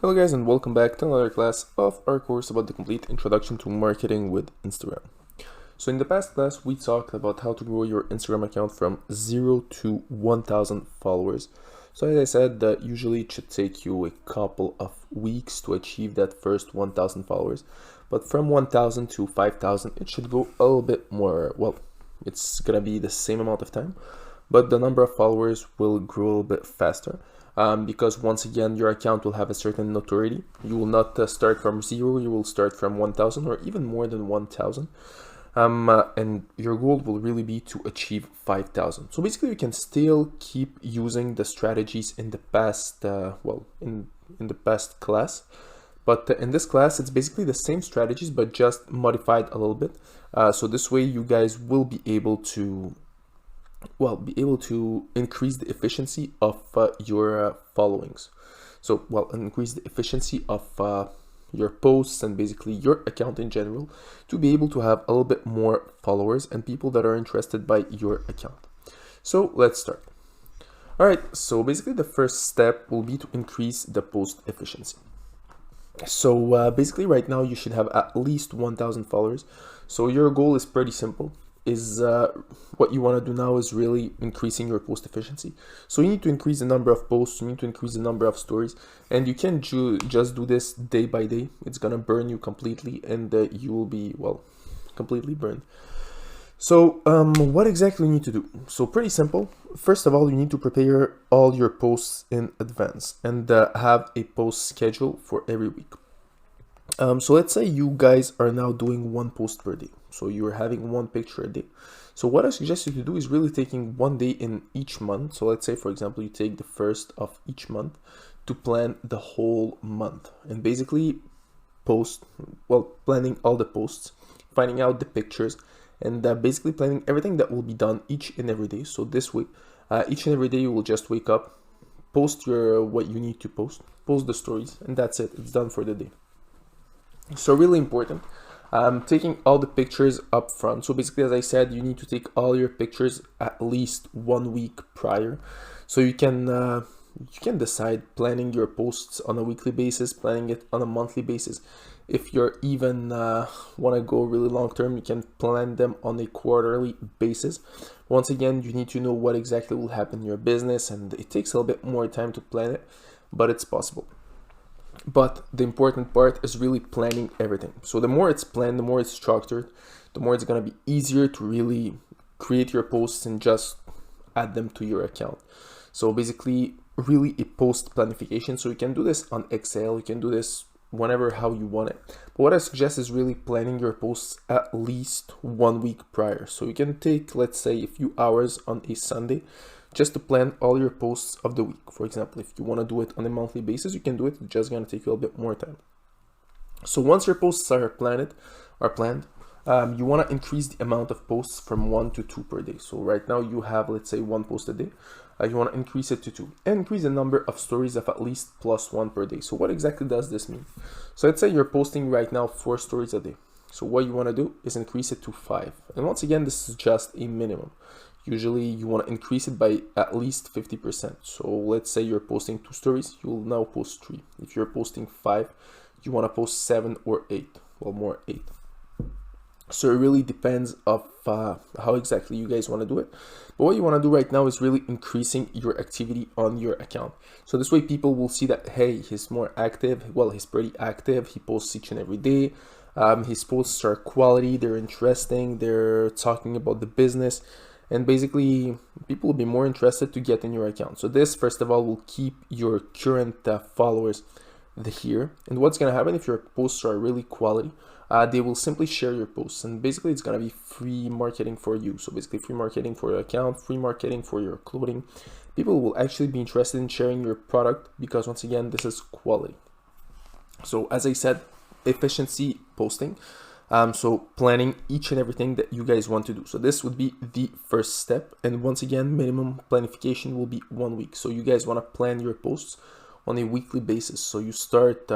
Hello guys, and welcome back to another class of our course about the complete introduction to marketing with Instagram. So in the past class we talked about how to grow your Instagram account from 0 to 1000 followers. So as I said, that usually it should take you a couple of weeks to achieve that first 1000 followers, but from 1000 to 5000 it should go a little bit more. Well, it's gonna be the same amount of time, but the number of followers will grow a little bit faster. Because once again your account will have a certain notoriety. You will not start from 0, you will start from 1000 or even more than 1000, and your goal will really be to achieve 5000. So basically you can still keep using the strategies in the past in the past class, but in this class it's basically the same strategies but just modified a little bit. So this way you guys will be able to increase the efficiency of your followings. So, increase the efficiency of your posts and basically your account in general, to be able to have a little bit more followers and people that are interested by your account. So let's start. All right, so basically the first step will be to increase the post efficiency. So basically right now you should have at least 1000 followers. So your goal is pretty simple. What you want to do now is really increasing your post efficiency. So you need to increase the number of posts, you need to increase the number of stories, and you can't just do this day by day. It's gonna burn you completely, and you will be completely burned. So what exactly you need to do? So pretty simple. First of all, you need to prepare all your posts in advance and have a post schedule for every week. So let's say you guys are now doing one post per day. So you're having one picture a day. So what I suggest you to do is really taking one day in each month. So let's say, for example, you take the first of each month to plan the whole month and basically planning all the posts, finding out the pictures, and basically planning everything that will be done each and every day. So this way, each and every day you will just wake up, post what you need to post the stories, and that's it. It's done for the day. So really important, taking all the pictures up front. So basically, as I said, you need to take all your pictures at least 1 week prior. So you can decide planning your posts on a weekly basis, planning it on a monthly basis. If you're even want to go really long term, you can plan them on a quarterly basis. Once again, you need to know what exactly will happen in your business, and it takes a little bit more time to plan it, but it's possible. But the important part is really planning everything. So the more it's planned, the more it's structured, the more it's going to be easier to really create your posts and just add them to your account. So basically, really a post planification. So you can do this on Excel, you can do this whenever how you want it. But what I suggest is really planning your posts at least 1 week prior. So you can take, let's say, a few hours on a Sunday just to plan all your posts of the week. For example, if you want to do it on a monthly basis, you can do it. It's just going to take you a little bit more time. So once your posts are planned, you want to increase the amount of posts from 1 to 2 per day. So right now you have, let's say, 1 post a day. You want to increase it to 2 and increase the number of stories of at least +1 per day. So what exactly does this mean? So let's say you're posting right now 4 stories a day. So what you want to do is increase it to 5. And once again, this is just a minimum. Usually you want to increase it by at least 50%. So let's say you're posting 2 stories, you'll now post 3. If you're posting 5, you want to post 7 or 8, more 8. So it really depends of how exactly you guys want to do it. But what you want to do right now is really increasing your activity on your account. So this way people will see that, hey, he's more active. Well, he's pretty active. He posts each and every day. His posts are quality, they're interesting, they're talking about the business. And basically, people will be more interested to get in your account. So this, first of all, will keep your current followers here. And what's going to happen if your posts are really quality? They will simply share your posts. And basically, it's going to be free marketing for you. So basically, free marketing for your account, free marketing for your clothing. People will actually be interested in sharing your product because, once again, this is quality. So as I said, efficiency posting. So planning each and everything that you guys want to do. So this would be the first step. And once again, minimum planification will be 1 week. So you guys want to plan your posts on a weekly basis. So you start,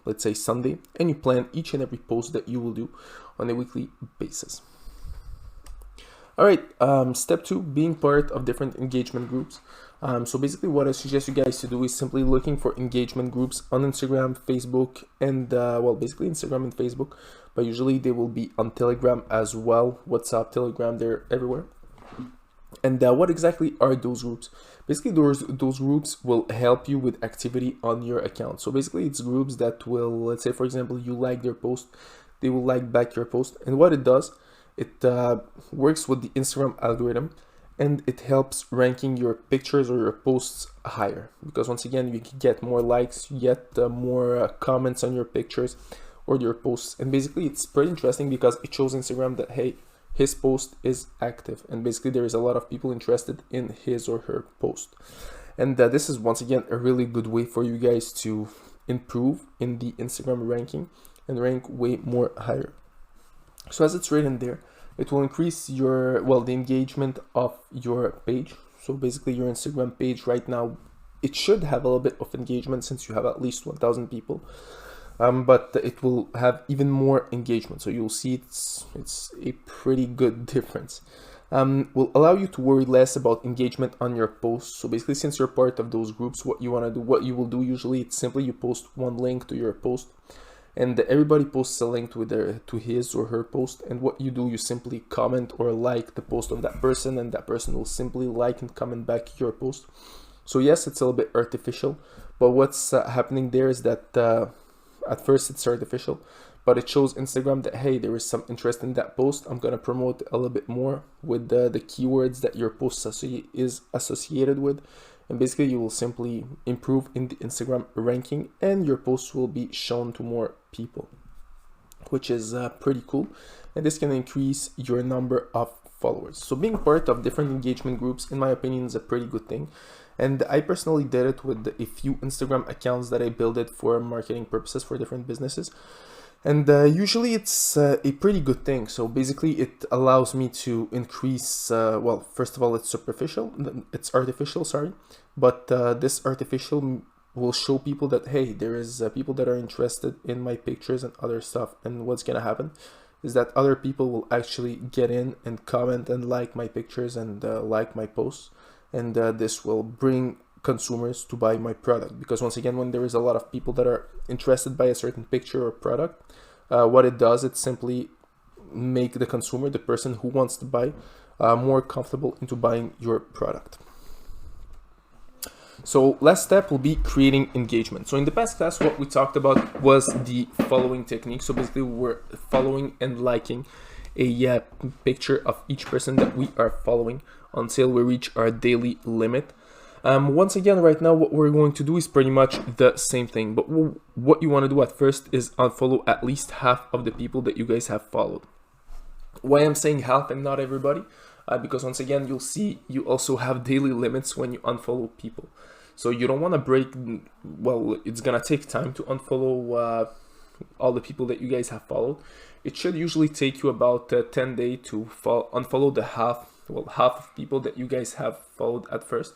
let's say Sunday, and you plan each and every post that you will do on a weekly basis. All right, step 2, being part of different engagement groups. So basically what I suggest you guys to do is simply looking for engagement groups on Instagram, Facebook, and well, basically Instagram and Facebook, but usually they will be on Telegram as well. WhatsApp, Telegram, they're everywhere. And what exactly are those groups? Basically those groups will help you with activity on your account. So basically it's groups that will, let's say for example, you like their post, they will like back your post. And what it does, it works with the Instagram algorithm, and it helps ranking your pictures or your posts higher, because once again you can get more likes, you get more comments on your pictures or your posts. And basically it's pretty interesting because it shows Instagram that, hey, his post is active, and basically there is a lot of people interested in his or her post. And this is once again a really good way for you guys to improve in the Instagram ranking and rank way more higher. So as it's written there, it will increase your, well, the engagement of your page. So basically your Instagram page right now, it should have a little bit of engagement since you have at least 1,000 people. But it will have even more engagement. So you'll see it's a pretty good difference. Will allow you to worry less about engagement on your posts. So basically, since you're part of those groups, what you want to do, what you will do usually, it's simply you post one link to your post, and everybody posts a link to his or her post. And what you do, you simply comment or like the post of that person, and that person will simply like and comment back your post. So yes, it's a little bit artificial, but what's happening there is that at first it's artificial, but it shows Instagram that, hey, there is some interest in that post. I'm gonna promote a little bit more with the keywords that your post is associated with, and basically you will simply improve in the Instagram ranking, and your posts will be shown to more people, which is pretty cool. And this can increase your number of followers. So being part of different engagement groups, in my opinion, is a pretty good thing. And I personally did it with a few Instagram accounts that I built it for marketing purposes for different businesses. And usually it's a pretty good thing. So basically it allows me to increase, well, first of all, it's artificial, sorry. But this artificial will show people that, hey, there is people that are interested in my pictures and other stuff. And what's gonna happen is that other people will actually get in and comment and like my pictures and like my posts. And this will bring consumers to buy my product, because once again, when there is a lot of people that are interested by a certain picture or product, what it does, it simply make the consumer, the person who wants to buy, more comfortable into buying your product. So last step will be creating engagement. So in the past class, what we talked about was the following technique. So basically we're following and liking a picture of each person that we are following until we reach our daily limit. Once again, right now, what we're going to do is pretty much the same thing, but what you want to do at first is unfollow at least half of the people that you guys have followed. Why I'm saying half and not everybody? Because once again, you'll see you also have daily limits when you unfollow people. So you don't want to break, well, it's gonna take time to unfollow all the people that you guys have followed. It should usually take you about 10 days to unfollow the half of people that you guys have followed at first.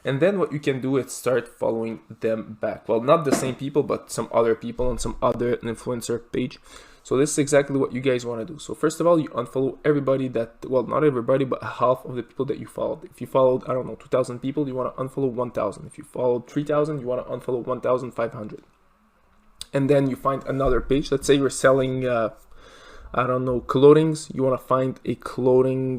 And then what you can do is start following them back. Well, not the same people, but some other people on some other influencer page. So this is exactly what you guys want to do. So first of all, you unfollow everybody that, well, not everybody, but half of the people that you followed. If you followed, I don't know, 2,000 people, you want to unfollow 1,000. If you followed 3,000, you want to unfollow 1,500. And then you find another page. Let's say you're selling, I don't know, clothings. You want to find a clothing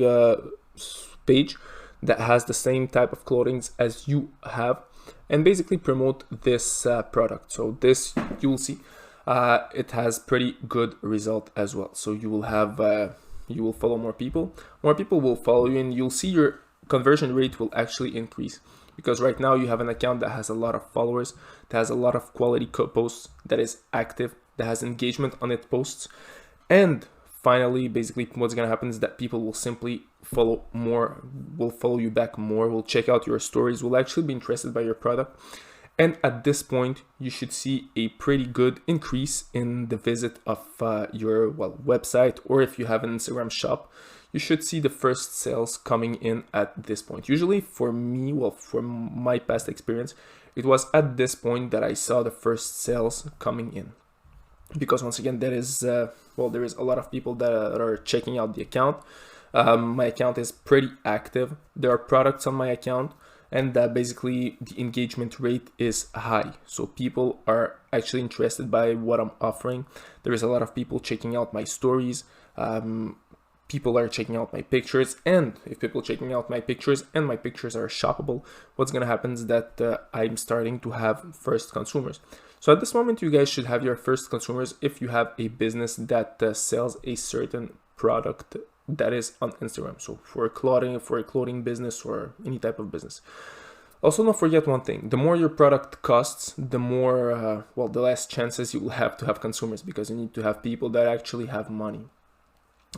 page that has the same type of clothing as you have, and basically promote this product. So this, you will see, it has pretty good result as well. So you will have, you will follow more people will follow you, and you'll see your conversion rate will actually increase, because right now you have an account that has a lot of followers, that has a lot of quality posts, that is active, that has engagement on its posts. And finally, basically what's going to happen is that people will simply follow more, will follow you back more, will check out your stories, will actually be interested by your product. And at this point, you should see a pretty good increase in the visit of your website, or if you have an Instagram shop, you should see the first sales coming in at this point. Usually for me, from my past experience, it was at this point that I saw the first sales coming in. Because once again, there is there is a lot of people that are checking out the account. My account is pretty active. There are products on my account, and basically the engagement rate is high. So people are actually interested by what I'm offering. There is a lot of people checking out my stories. People are checking out my pictures, and if people checking out my pictures and my pictures are shoppable, what's gonna happen is that I'm starting to have first consumers. So at this moment, you guys should have your first consumers if you have a business that sells a certain product that is on Instagram. So for a clothing business or any type of business. Also, don't forget one thing: the more your product costs, the more the less chances you will have to have consumers, because you need to have people that actually have money.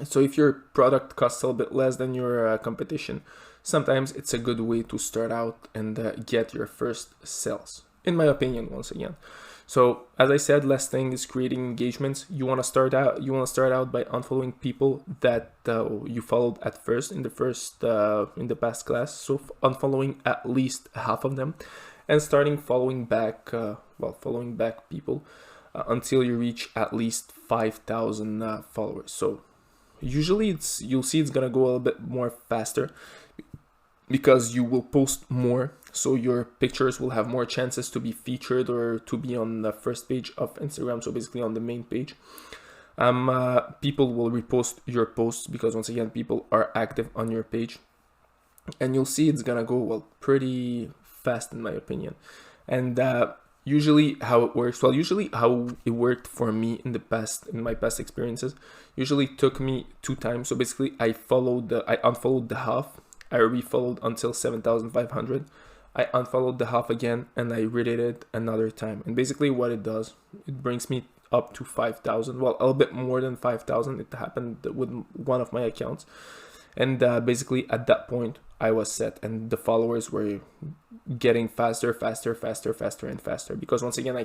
So if your product costs a little bit less than your competition, sometimes it's a good way to start out and get your first sales, in my opinion, once again. So as I said, last thing is creating engagements. You want to start out by unfollowing people that you followed at first in the past class. So unfollowing at least half of them, and starting following back people until you reach at least 5,000 followers. So usually you'll see it's gonna go a little bit more faster because you will post more, so your pictures will have more chances to be featured or to be on the first page of Instagram, so basically on the main page. People will repost your posts because, once again, people are active on your page, and you'll see it's gonna go pretty fast, in my opinion. And usually how it works, usually how it worked for me in my past experiences, usually took me 2 times. So basically I unfollowed the half, I refollowed until 7,500, I unfollowed the half again, and I redid it another time. And basically what it does, it brings me up to 5,000, well, a little bit more than 5,000. It happened with one of my accounts. And basically at that point I was set, and the followers were getting faster and faster, because once again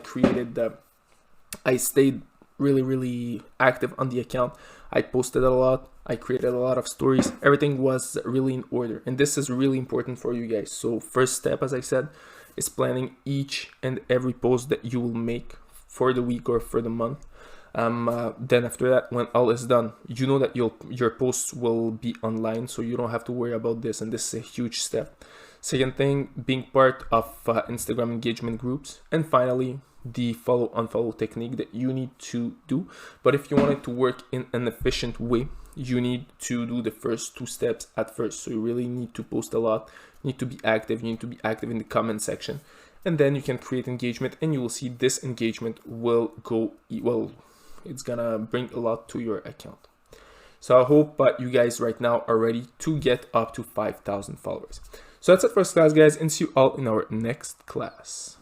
I stayed really active on the account. I posted a lot, I created a lot of stories, everything was really in order. And this is really important for you guys. So first step, as I said, is planning each and every post that you will make for the week or for the month. Then after that, when all is done, you know that your posts will be online, so you don't have to worry about this, and this is a huge step. Second thing, being part of Instagram engagement groups. And finally, the follow-unfollow technique that you need to do. But if you want it to work in an efficient way, you need to do the first 2 steps at first. So you really need to post a lot, you need to be active, you need to be active in the comment section, and then you can create engagement, and you will see this engagement will go, it's gonna bring a lot to your account. So I hope you guys right now are ready to get up to 5,000 followers. So that's it for this class, guys, and see you all in our next class.